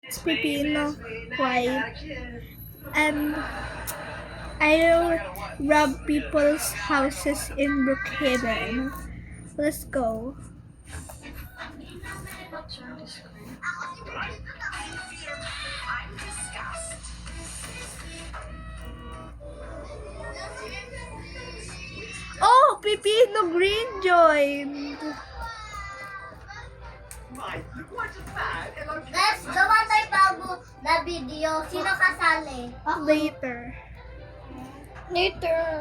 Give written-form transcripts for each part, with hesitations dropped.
It's pipino white. And I'll rob people's houses in Brookhaven. Let's go. Oh, Pipino Green joined. Let's gawa tayo bago na video. Sino kasali? Later.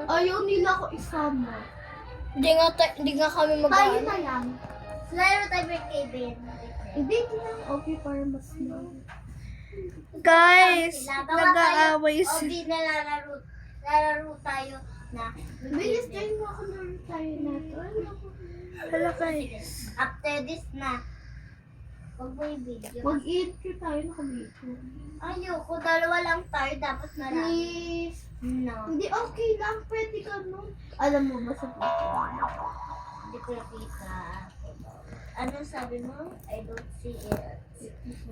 Ayaw nila ako isama. Hindi nga kami Tayo na lang. Laro tayo kay Kevin. Hindi lang. Okay, para mas na. Guys, Gawa nag-aaway tayo. si... Okay na lalaro tayo na. Bilis tayo mo ako na tayo na ito. Hala guys. After this na. Huwag mo yung video. Mag-intro tayo na kami ito. Ayoko, dalawa lang tayo. Dapat marami. Please. No. Hindi okay lang. Pwede ka nun. Alam mo ba sa video? Hindi ko nakita. Ano sabi mo? I don't see it.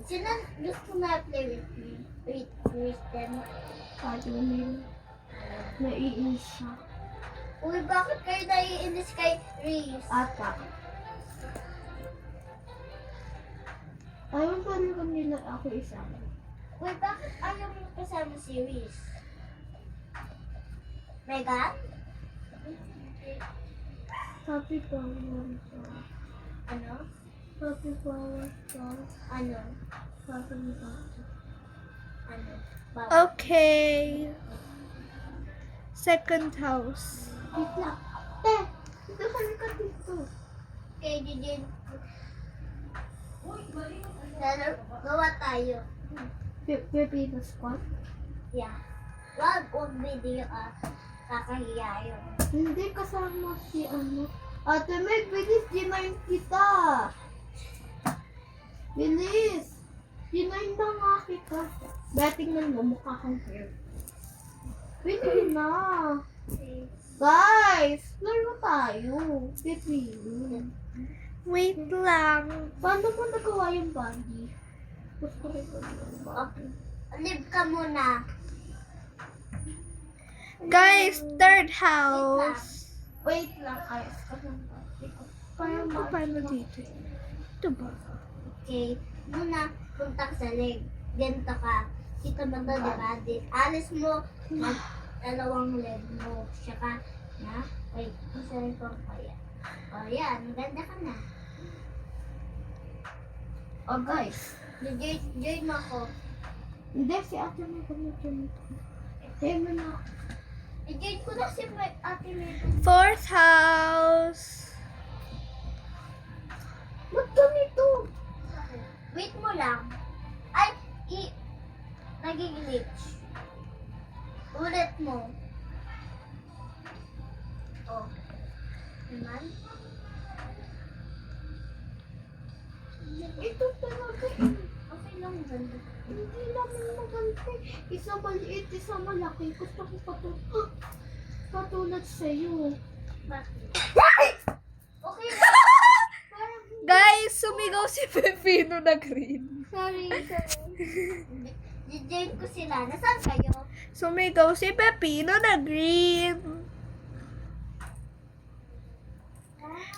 Sino gusto na play with me? With Kristen? Sabi nila. Naiinis siya. Uy, bakit kayo naiinis kay Reese? Ata. Ayaw pa naman nila ako isama. Uy, bakit ayaw mo kasama si Reese? Megan? Happy power ka. Ano? Happy power ka. Ano? Happy power. Ano? Bawal. Okay. Second house. Wait lang. Te! Dito ka dito. Kay Jijin. Gawa tayo. Pepino squad? Yeah. Wag video kakahiya yun. Hindi kasama si ano. Ate Meg, bilis, G9 kita. Bilis. G9 na nga kita. Dating na mo, mukha kang hair. Pwede na. Guys, laro tayo. Pepino. Wait lang. Paano mo nagawa yung body? Gusto ko yung body. Live ka muna. Guys, third house. Wait lang, ayos ka ng body ko. Para Paano dito? Ito ba? Okay. Muna, punta ka sa leg. Ganito ka. Dito ba ito, diba? Alis mo ng dalawang leg mo. Saka na, wait, isa rin pang kaya. O yan, maganda ka na. Oh guys, Join mo ako. hindi si ate mo gamitin ito. Sayo mo na. I-join ko na si ate Megan. Fourth house. Ba't ganito? Wait mo lang. Ay, nag-glitch. Ulit mo. Oh. Naman? Ito talaga. Okay lang, ganda. Hindi naman maganda. Isa maliit, isa malaki. Gusto ko patulad sa'yo. Bakit? Okay lang. Parang, Guys, sumigaw si Pepino na green. sorry. I-join ko sila. Nasaan kayo? Sumigaw si Pepino na green.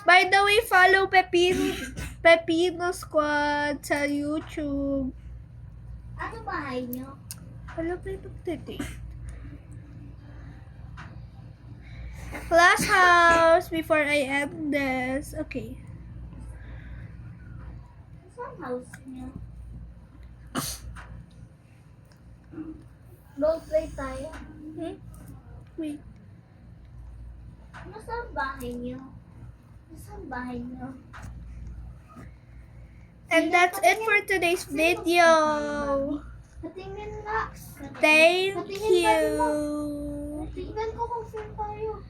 By the way, follow Pepino Squad sa YouTube. Ano bahay niyo? Alam mo yung update. Last house before I end this. Okay. Saan house niyo? Roleplay tayo. Wait. Nasaan bahay niyo? Nasaan bahay niyo? And that's it for today's video. Patingin na. Thank you. Tingnan ko kung saan tayo.